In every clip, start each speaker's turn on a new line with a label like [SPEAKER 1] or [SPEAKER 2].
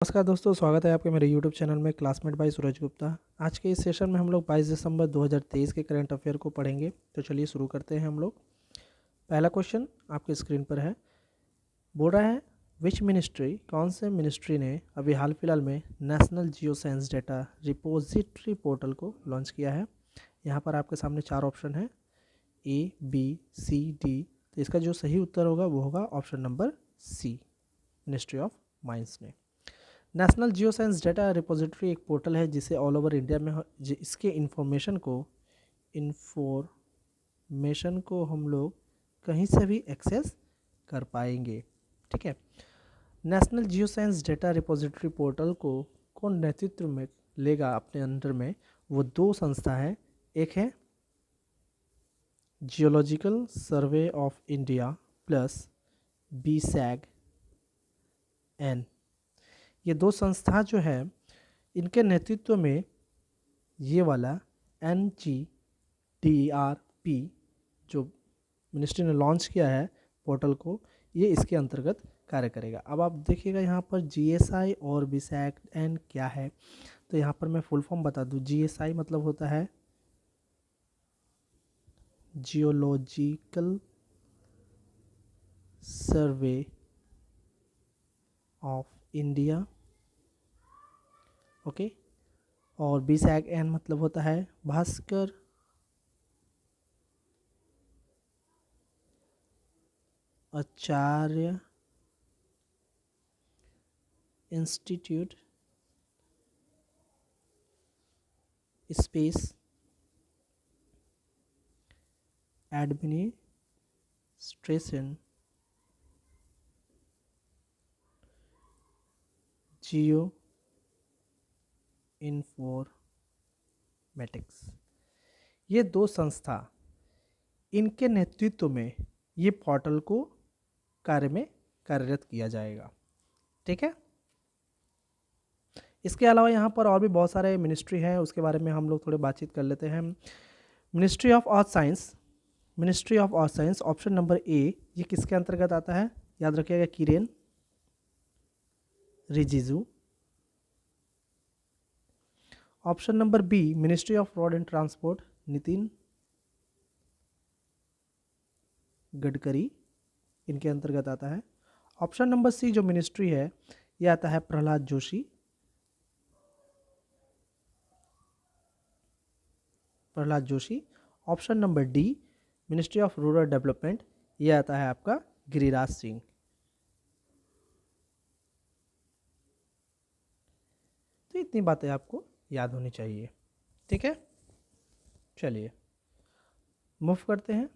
[SPEAKER 1] नमस्कार दोस्तों, स्वागत है आपके मेरे YouTube चैनल में क्लासमेट बाय सूरज गुप्ता। आज के इस सेशन में हम लोग 22 दिसंबर 2023 के करंट अफेयर को पढ़ेंगे। तो चलिए शुरू करते हैं हम लोग। पहला क्वेश्चन आपके स्क्रीन पर है, बोल रहा है विच मिनिस्ट्री, कौन से मिनिस्ट्री ने अभी हाल फिलहाल में national geo science data repository portal को लॉन्च किया है। यहाँ पर आपके सामने चार ऑप्शन है, A, B, C, D। तो इसका जो सही उत्तर होगा वो होगा option number C, ministry of mines ने। National geo science data repository एक पोर्टल है जिसे ऑल ओवर इंडिया में इसके इन्फॉर्मेशन को हम लोग कहीं से भी एक्सेस कर पाएंगे। ठीक है। National geo science data repository portal को कौन नेतृत्व में लेगा अपने अंडर में, वो दो संस्था है। एक है geological survey of India plus BSAG N। ये दो संस्था जो है इनके नेतृत्व में ये वाला NGDRP जो मिनिस्ट्री ने लॉन्च किया है पोर्टल को, ये इसके अंतर्गत कार्य करेगा। अब आप देखिएगा यहाँ पर GSI और BSAG N क्या है। तो यहाँ पर मैं फुल फॉर्म बता दूँ। GSI मतलब होता है geological survey of India, okay. और BSAG N मतलब होता है Bhaskar Acharya institute space administration geo informatics. ये दो संस्था, इनके नेतृत्व में ये पोर्टल को कार्य में कार्यरत किया जाएगा। ठीक है। इसके अलावा यहाँ पर और भी बहुत सारे मिनिस्ट्री हैं, उसके बारे में हम लोग थोड़े बातचीत कर लेते हैं। Ministry of earth science option number A, ये किसके अंतर्गत आता है? याद रखिएगा, Kiren Rijiju. Option number B, ministry of road and transport, Nitin Gadkari, इनके अंतर्गत आता है। ऑप्शन नंबर C जो मिनिस्ट्री है ये आता है Prahlad Joshi, option number D, ministry of rural development, ये आता है आपका गिरिराज सिंह। तो इतनी बातें आपको याद होनी चाहिए। ठीक है, चलिए मूव करते हैं।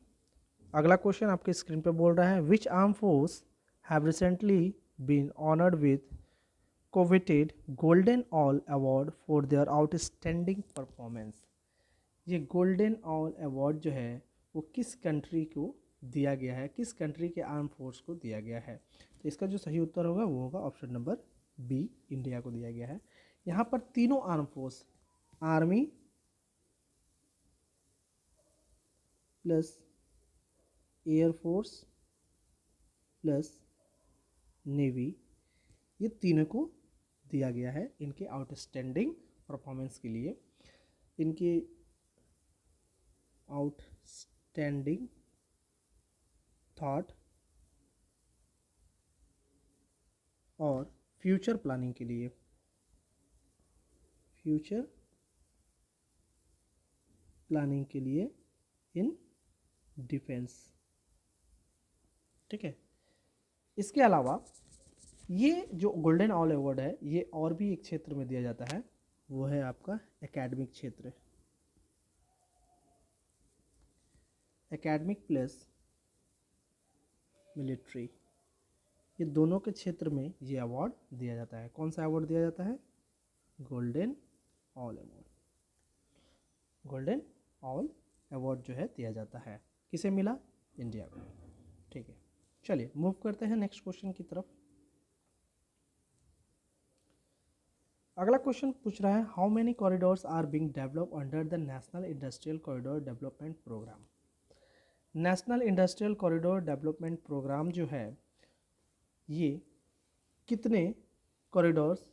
[SPEAKER 1] अगला क्वेश्चन आपके स्क्रीन पे बोल रहा है, which arm force have recently been honoured with coveted golden owl award for their outstanding performance. ये गोल्डन ऑल अवार्ड जो है वो किस कंट्री को दिया गया है, किस कंट्री के आर्म फोर्स को दिया गया है? तो इसका जो सही उत्तर होगा वो होगा ऑप्शन नंबर B, इंडिया को दिया गया है। यहाँ पर तीनों arm force, army plus air force plus navy, ये तीनों को दिया गया है इनके आउटस्टैंडिंग परफॉर्मेंस के लिए। इनके आउटस्टैंडिंग थॉट और फ्यूचर प्लानिंग के लिए, इन डिफेंस। ठीक है। इसके अलावा ये जो गोल्डन ऑल अवार्ड है ये और भी एक क्षेत्र में दिया जाता है, वो है आपका एकेडमिक क्षेत्र, एकेडमिक प्लस मिलिट्री, ये दोनों के क्षेत्र में ये अवार्ड दिया जाता है। कौन सा अवार्ड दिया जाता है? Golden owl award. Golden owl award जो है दिया जाता है, किसे मिला? इंडिया को। ठीक है, चलिए मूव करते हैं नेक्स्ट क्वेश्चन की तरफ। अगला क्वेश्चन पूछ रहा है, how many corridors are being develop under the national industrial corridor development programme. National industrial corridor development programme जो है ये कितने कॉरिडोर्स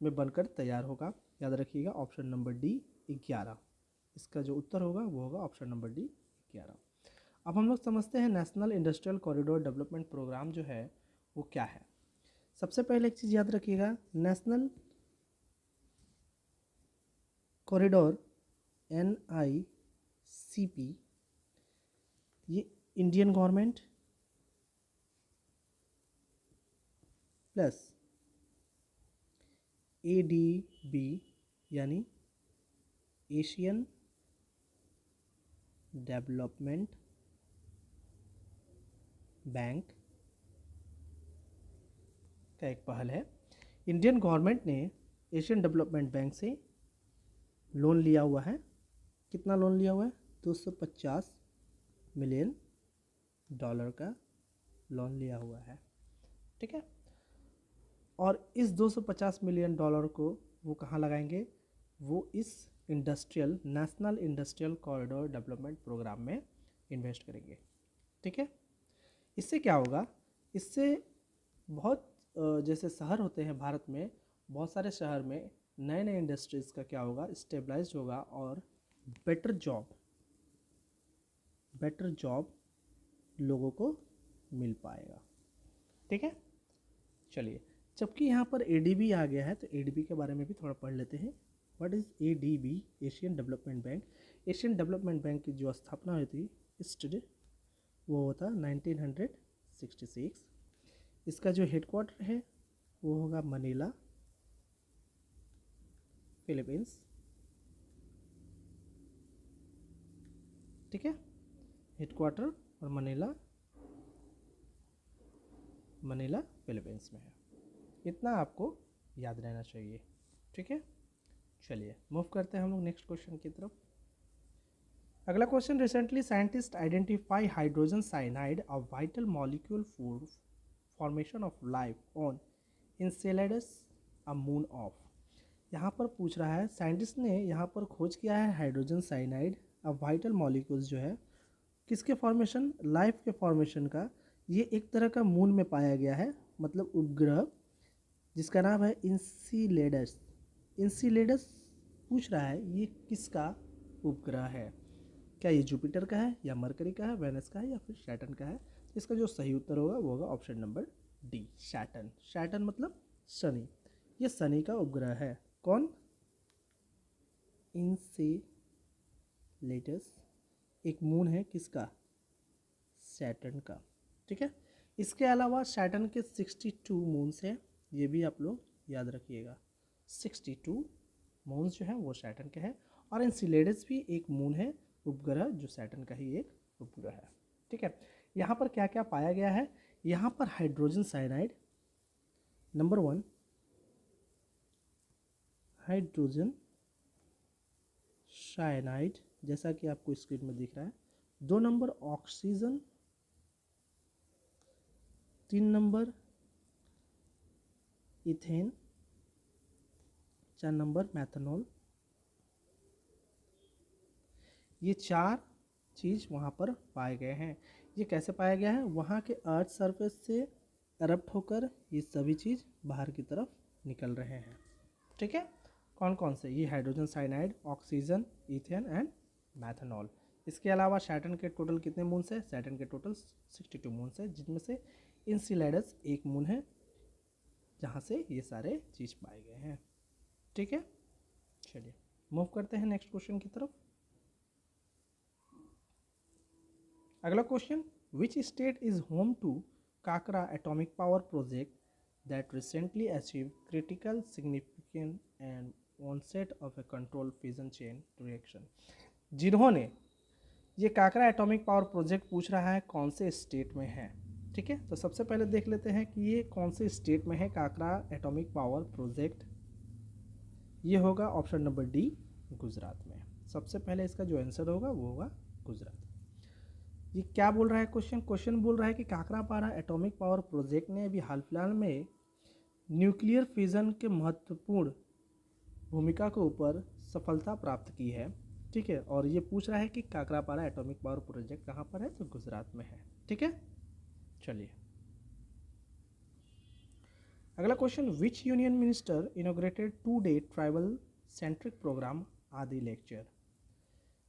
[SPEAKER 1] में बनकर तैयार होगा। याद रखिएगा ऑप्शन नंबर डी 11, इसका जो उत्तर होगा वो होगा ऑप्शन नंबर डी 11। अब हम लोग समझते हैं national industrial corridor development programme जो है वो क्या है। सबसे पहले एक चीज़ याद रखिएगा, नेशनल कॉरिडोर NICP ये इंडियन गवर्नमेंट प्लस ADB यानी एशियन डेवलपमेंट बैंक का एक पहल है। इंडियन गवर्नमेंट ने एशियन डेवलपमेंट बैंक से लोन लिया हुआ है। कितना लोन लिया हुआ है? 250 मिलियन डॉलर का लोन लिया हुआ है, ठीक है। और इस 250 मिलियन डॉलर को वो कहाँ लगाएंगे? वो इस national industrial corridor development programme में इन्वेस्ट करेंगे, ठीक है। इससे क्या होगा? इससे बहुत जैसे शहर होते हैं भारत में, बहुत सारे शहर में नए नए इंडस्ट्रीज़ का क्या होगा? स्टेबलाइज होगा और बेटर जॉब लोगों को मिल पाएगा, ठीक है। चलिए, जबकि यहाँ पर ADB आ गया है तो ADB के बारे में भी थोड़ा पढ़ लेते हैं। What is ADB? Asian development bank. Asian development bank की जो स्थापना हुई थी स्टडी वो होता 1966। इसका जो हेडक्वार्टर है वो होगा मनीला, फिलीपींस, ठीक है। हेडक्वार्टर और मनीला फिलीपींस में है। इतना आपको याद रहना चाहिए, ठीक है। चलिए मूव करते हैं हम लोग नेक्स्ट क्वेश्चन की तरफ। अगला question, recently scientist identify hydrogen cyanide a vital molecule for formation of life on Enceladus a moon of. यहाँ पर पूछ रहा है, साइंटिस्ट ने यहाँ पर खोज किया है hydrogen cyanide a vital molecules जो है किसके फॉर्मेशन? लाइफ के फॉर्मेशन का। ये एक तरह का मून में पाया गया है, मतलब उपग्रह जिसका नाम है इंसिलेडस। इंसिलेडस पूछ रहा है ये किसका उपग्रह है? क्या ये जुपिटर का है या मरकरी का है, वेनस का है या फिर सैटर्न का है? इसका जो सही उत्तर होगा वो होगा option number D, Saturn. Saturn मतलब शनि। ये शनि का उपग्रह है। कौन? इंसिलेडस एक मून है किसका? सैटर्न का, ठीक है। इसके अलावा सैटर्न के 62 मून्स हैं, ये भी आप लोग याद रखिएगा। 62 मून्स जो है वो सैटर्न के हैं। और एनसिलेडस भी एक मून है, उपग्रह, जो सैटर्न का ही एक उपग्रह है, ठीक है। यहाँ पर क्या क्या पाया गया है? यहाँ पर hydrogen cyanide number 1, hydrogen cyanide जैसा कि आपको स्क्रीन में दिख रहा है। 2 number oxygen, 3 number ethane, 4 number methanol. ये 4 चीज़ वहाँ पर पाए गए हैं। ये कैसे पाया गया है? वहाँ के अर्थ सरफेस से एरप्ट होकर ये सभी चीज़ बाहर की तरफ निकल रहे हैं, ठीक है। कौन कौन से? ये hydrogen cyanide, oxygen, ethane and methanol. इसके अलावा सैटर्न के टोटल कितने मून्स है? सैटर्न के टोटल 62 मून्स है, जिनमें से इंसिलेडस एक मून है जहाँ से ये सारे चीज़ पाए गए हैं, ठीक है। चलिए मूव करते हैं नेक्स्ट क्वेश्चन की तरफ। अगला question, which state is home to Kakra atomic power project that recently achieve critical significance and onset of a control fission chain reaction. जिन्होंने ये काकरा एटॉमिक पावर प्रोजेक्ट पूछ रहा है कौन से स्टेट में है, ठीक है। तो सबसे पहले देख लेते हैं कि ये कौन से स्टेट में है काकरा एटॉमिक पावर प्रोजेक्ट। ये होगा ऑप्शन नंबर डी, गुजरात में। सबसे पहले इसका जो आंसर होगा वो होगा गुजरात। ये क्या बोल रहा है क्वेश्चन बोल रहा है कि काकरापारा एटॉमिक पावर प्रोजेक्ट ने अभी हाल फिलहाल में न्यूक्लियर फिजन के महत्वपूर्ण भूमिका के ऊपर सफलता प्राप्त की है, ठीक है। और ये पूछ रहा है कि काकरापारा एटॉमिक पावर प्रोजेक्ट कहाँ पर है? तो गुजरात में है, ठीक है। चलिए अगला question, which union minister inaugurated 2 day tribal centric programme Aadi lecture.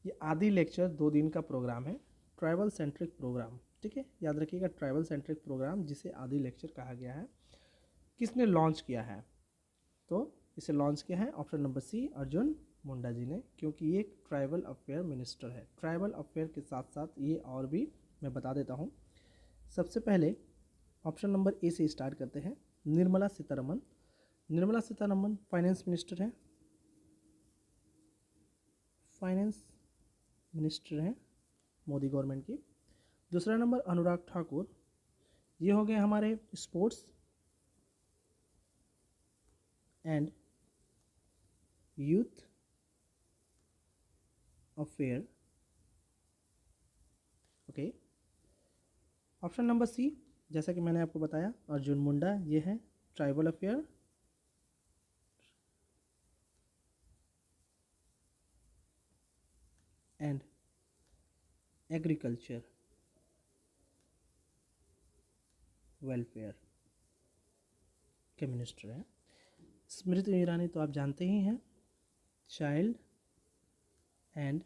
[SPEAKER 1] ये आदि लेक्चर 2 दिन का प्रोग्राम है, ट्राइबल सेंट्रिक प्रोग्राम, ठीक है, याद रखिएगा ट्राइबल सेंट्रिक प्रोग्राम जिसे आदि लेक्चर कहा गया है, किसने लॉन्च किया है? तो इसे लॉन्च किया है ऑप्शन नंबर सी, अर्जुन मुंडा जी ने, क्योंकि ये एक ट्राइबल अफेयर मिनिस्टर है। ट्राइबल अफेयर के साथ साथ ये और भी मैं बता देता हूँ। सबसे पहले ऑप्शन नंबर ए से स्टार्ट करते हैं, निर्मला सीतारमन। निर्मला सीतारमन फाइनेंस मिनिस्टर हैं, फाइनेंस मिनिस्टर हैं मोदी गवर्नमेंट की। दूसरा नंबर अनुराग ठाकुर, ये हो गए हमारे sports and youth affair, okay. Option number C, जैसा कि मैंने आपको बताया, अर्जुन मुंडा, ये है tribal affair and agriculture welfare के मिनिस्टर हैं। स्मृति ईरानी तो आप जानते ही हैं, चाइल्ड एंड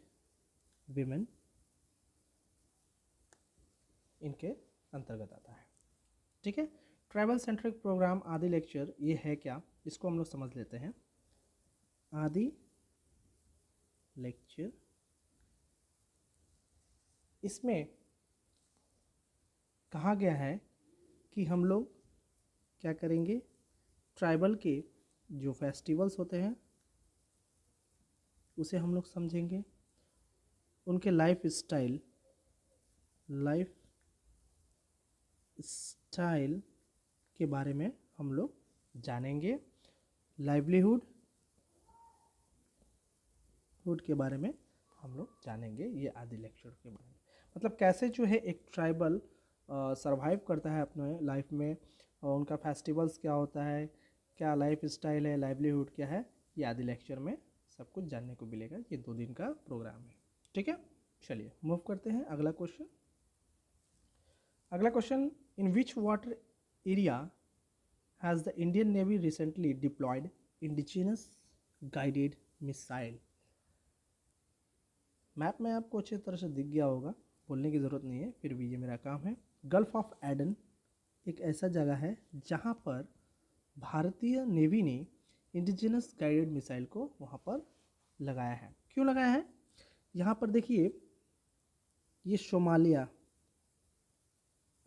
[SPEAKER 1] विमेन इनके अंतर्गत आता है, ठीक है। Tribal centric programme Aadi lecture ये है क्या, इसको हम लोग समझ लेते हैं। आदि लेक्चर, इसमें कहा गया है कि हम लोग क्या करेंगे, ट्राइबल के जो फेस्टिवल्स होते हैं उसे हम लोग समझेंगे, उनके लाइफ स्टाइल के बारे में हम लोग जानेंगे, लाइवलीहुड के बारे में हम लोग जानेंगे, ये आदि लेक्चर के बारे में। मतलब कैसे जो है एक ट्राइबल सरवाइव करता है अपने लाइफ में, और उनका फेस्टिवल्स क्या होता है, क्या लाइफ स्टाइल है, लाइवलीहुड क्या है, ये आदि लेक्चर में सब कुछ जानने को मिलेगा। ये 2 दिन का प्रोग्राम है, ठीक है। चलिए मूव करते हैं अगला क्वेश्चन। अगला question, in which water area has the Indian navy recently deployed indigenous guided missile. Map में आपको अच्छी तरह से दिख गया होगा, बोलने की ज़रूरत नहीं है, फिर भी ये मेरा काम है। गल्फ ऑफ एडन एक ऐसा जगह है जहाँ पर भारतीय नेवी ने इंडिजिनस गाइडेड मिसाइल को वहाँ पर लगाया है। क्यों लगाया है? यहाँ पर देखिए, ये सोमालिया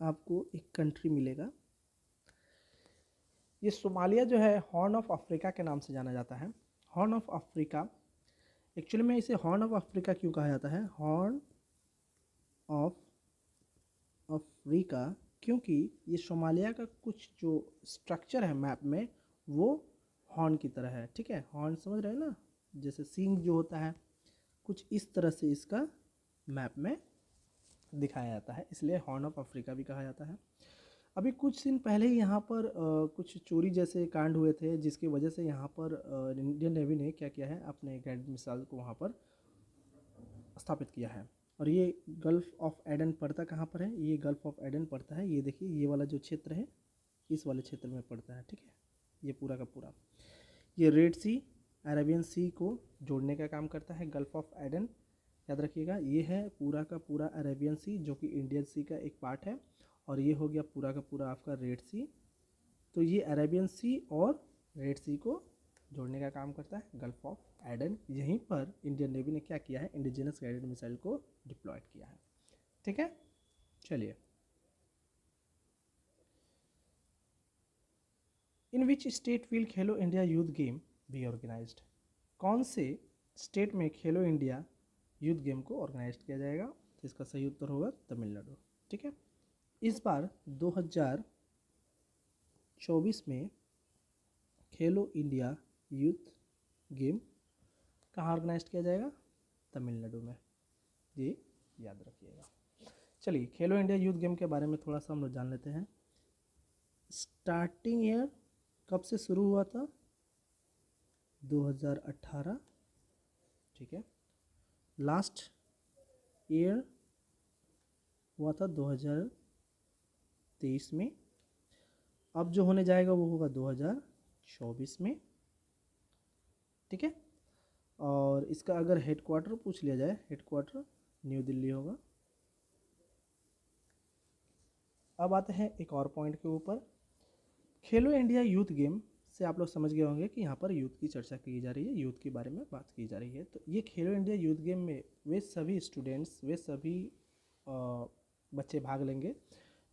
[SPEAKER 1] आपको एक कंट्री मिलेगा। ये सोमालिया जो है हॉर्न ऑफ अफ्रीका के नाम से जाना जाता है। हॉर्न ऑफ अफ्रीका, एक्चुअली में इसे हॉर्न ऑफ अफ्रीका क्यों कहा जाता है, हॉर्न ऑफ अफ्रीका, क्योंकि ये सोमालिया का कुछ जो स्ट्रक्चर है मैप में वो हॉर्न की तरह है, ठीक है। हॉर्न समझ रहे हैं ना, जैसे सींग जो होता है, कुछ इस तरह से इसका मैप में दिखाया जाता है, इसलिए हॉर्न ऑफ अफ्रीका भी कहा जाता है। अभी कुछ दिन पहले ही यहाँ पर कुछ चोरी जैसे कांड हुए थे, जिसकी वजह से यहाँ पर इंडियन नेवी ने क्या किया है, अपने गाइडेड मिसाइल को वहाँ पर स्थापित किया है। और ये गल्फ ऑफ एडन पड़ता कहाँ पर है, ये गल्फ ऑफ एडन पड़ता है, ये देखिए ये वाला जो क्षेत्र है इस वाले क्षेत्र में पड़ता है, ठीक है। ये पूरा का पूरा ये रेड सी अरेबियन सी को जोड़ने का काम करता है गल्फ ऑफ एडन, याद रखिएगा। ये है पूरा का पूरा अरेबियन सी जो कि इंडियन सी का एक पार्ट है, और ये हो गया पूरा का पूरा आपका रेड सी। तो ये अरेबियन सी और रेड सी को जोड़ने का काम करता है गल्फ ऑफ एडन। यहीं पर इंडियन नेवी ने क्या किया है, इंडिजिनस गाइडेड मिसाइल को डिप्लॉयड किया है, ठीक है। चलिए, in which state will Khelo India youth game be organised. कौन से स्टेट में खेलो इंडिया यूथ गेम को ऑर्गेनाइज किया जाएगा, तो इसका सही उत्तर होगा तमिलनाडु, ठीक है। इस बार 2024 में खेलो इंडिया यूथ गेम कहाँ ऑर्गेनाइज किया जाएगा, तमिलनाडु में, ये याद रखिएगा। चलिए, खेलो इंडिया यूथ गेम के बारे में थोड़ा सा हम लोग जान लेते हैं। स्टार्टिंग ईयर कब से शुरू हुआ था, 2018, ठीक है। लास्ट ईयर हुआ था 2023 में, अब जो होने जाएगा वो होगा 2024 में, ठीक है। और इसका अगर हेडक्वार्टर पूछ लिया जाए, हेडक्वार्टर न्यू दिल्ली होगा। अब आते हैं एक और पॉइंट के ऊपर, खेलो इंडिया यूथ गेम से आप लोग समझ गए होंगे कि यहाँ पर यूथ की चर्चा की जा रही है, यूथ के बारे में बात की जा रही है। तो ये खेलो इंडिया यूथ गेम में वे सभी स्टूडेंट्स, वे सभी बच्चे भाग लेंगे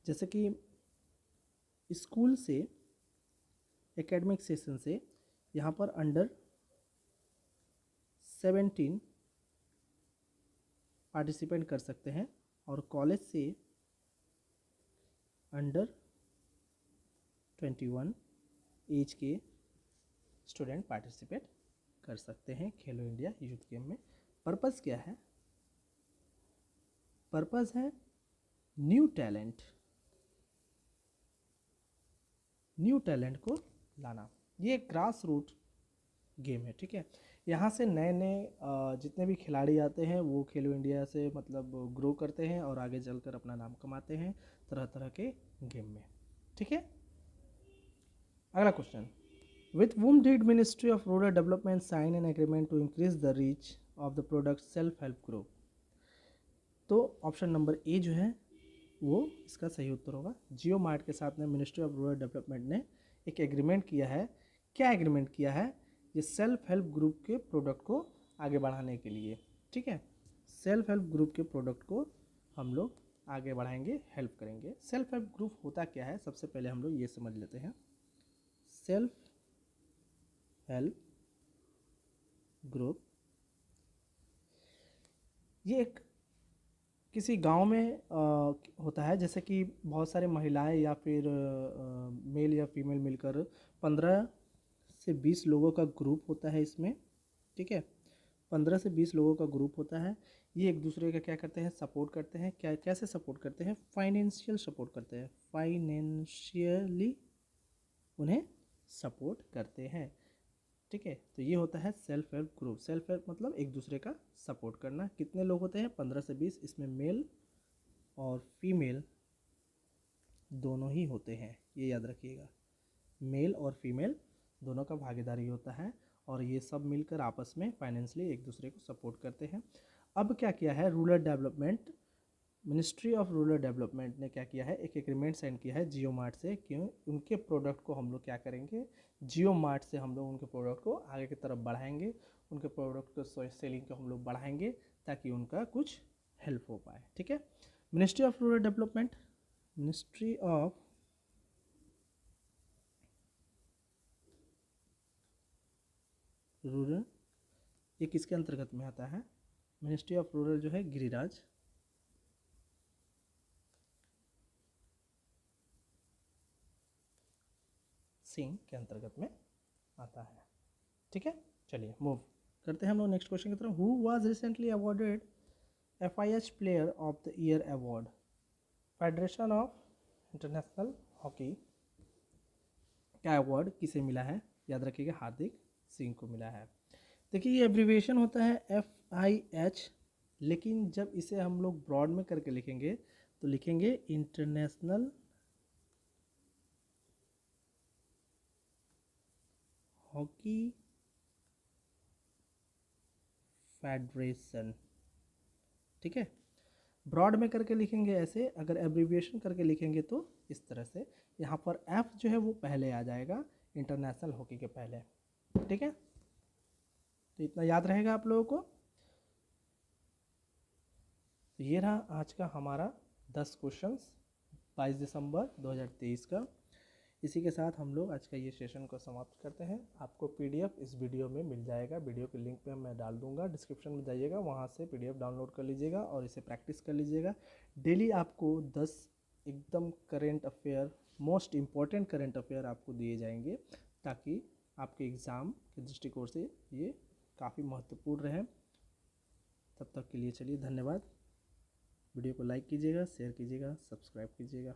[SPEAKER 1] जैसे कि स्कूल से, एकेडमिक सेशन से यहाँ पर अंडर 17 पार्टिसिपेट कर सकते हैं, और कॉलेज से अंडर 21 एज के स्टूडेंट पार्टिसिपेट कर सकते हैं खेलो इंडिया यूथ गेम में। पर्पज़ क्या है? पर्पज़ है न्यू टैलेंट को लाना। ये ग्रास रूट गेम है, ठीक है। यहाँ से नए नए जितने भी खिलाड़ी आते हैं वो खेलो इंडिया से मतलब ग्रो करते हैं और आगे चलकर अपना नाम कमाते हैं तरह तरह के गेम में, ठीक है। अगला question, with whom did Ministry of Rural Development sign an agreement to increase the reach of the product self help group? तो ऑप्शन नंबर ए जो है वो इसका सही उत्तर होगा। जियो मार्ट के साथ में मिनिस्ट्री ऑफ रूरल डेवलपमेंट ने एक एग्रीमेंट किया है। क्या एग्रीमेंट किया है? ये सेल्फ हेल्प ग्रुप के प्रोडक्ट को आगे बढ़ाने के लिए, ठीक है। सेल्फ हेल्प ग्रुप के प्रोडक्ट को हम लोग आगे बढ़ाएंगे, हेल्प करेंगे। सेल्फ हेल्प ग्रुप होता क्या है, सबसे पहले हम लोग ये समझ लेते हैं। सेल्फ हेल्प ग्रुप ये एक किसी गांव में होता है, जैसे कि बहुत सारे महिलाएं या फिर मेल या फीमेल मिलकर 15 से 20 लोगों का ग्रुप होता है इसमें, ठीक है। 15 से 20 लोगों का ग्रुप होता है। ये एक दूसरे का क्या करते हैं, सपोर्ट करते हैं। क्या कैसे सपोर्ट करते हैं? फाइनेंशियल सपोर्ट करते हैं, फाइनेंशियली उन्हें सपोर्ट करते हैं, ठीक है। तो ये होता है self help group. Self help मतलब एक दूसरे का सपोर्ट करना। कितने लोग होते हैं? 15 से 20। इसमें मेल और फीमेल दोनों ही होते हैं, ये याद रखिएगा। मेल और फीमेल दोनों का भागीदारी होता है और ये सब मिलकर आपस में फाइनेंशियली एक दूसरे को सपोर्ट करते हैं। अब क्या किया है rural development, ministry of rural development ने क्या किया है, एक एग्रीमेंट साइन किया है जियो मार्ट से। क्यों? उनके प्रोडक्ट को हम लोग क्या करेंगे, जियो मार्ट से हम लोग उनके प्रोडक्ट को आगे की तरफ बढ़ाएंगे, उनके प्रोडक्ट को सेलिंग को हम लोग बढ़ाएंगे ताकि उनका कुछ हेल्प हो पाए, ठीक है। Ministry of rural development, ministry of rural, ये किसके अंतर्गत में आता है? मिनिस्ट्री ऑफ रूरल जो है गिरिराज सिंह के अंतर्गत में आता है, ठीक है। चलिए मूव करते हैं हम लोग नेक्स्ट क्वेश्चन की तरफ। Who was recently awarded FIH player of the year award? Federation of international hockey क्या अवार्ड किसे मिला है? याद रखिएगा, हार्दिक सिंह को मिला है। देखिए ये एब्रीविएशन होता है FIH, लेकिन जब इसे हम लोग ब्रॉड में करके लिखेंगे तो लिखेंगे इंटरनेशनल हॉकी फेडरेशन, ठीक है। ब्रॉड में करके लिखेंगे ऐसे, अगर एब्रीविएशन करके लिखेंगे तो इस तरह से। यहाँ पर F जो है वो पहले आ जाएगा इंटरनेशनल हॉकी के पहले, ठीक है। तो इतना याद रहेगा आप लोगों को। तो ये रहा आज का हमारा 10 क्वेश्चंस 22 दिसंबर 2023 का। इसी के साथ हम लोग आज का ये सेशन को समाप्त करते हैं। आपको PDF इस वीडियो में मिल जाएगा, वीडियो के लिंक पे मैं डाल दूंगा, डिस्क्रिप्शन में जाइएगा, वहाँ से PDF डाउनलोड कर लीजिएगा और इसे प्रैक्टिस कर लीजिएगा। डेली आपको 10 एकदम current affair, most important current affair आपको दिए जाएंगे ताकि आपके एग्ज़ाम के दृष्टिकोण से ये काफ़ी महत्वपूर्ण रहे। तब तक के लिए चलिए धन्यवाद। वीडियो को लाइक कीजिएगा, शेयर कीजिएगा, सब्सक्राइब कीजिएगा।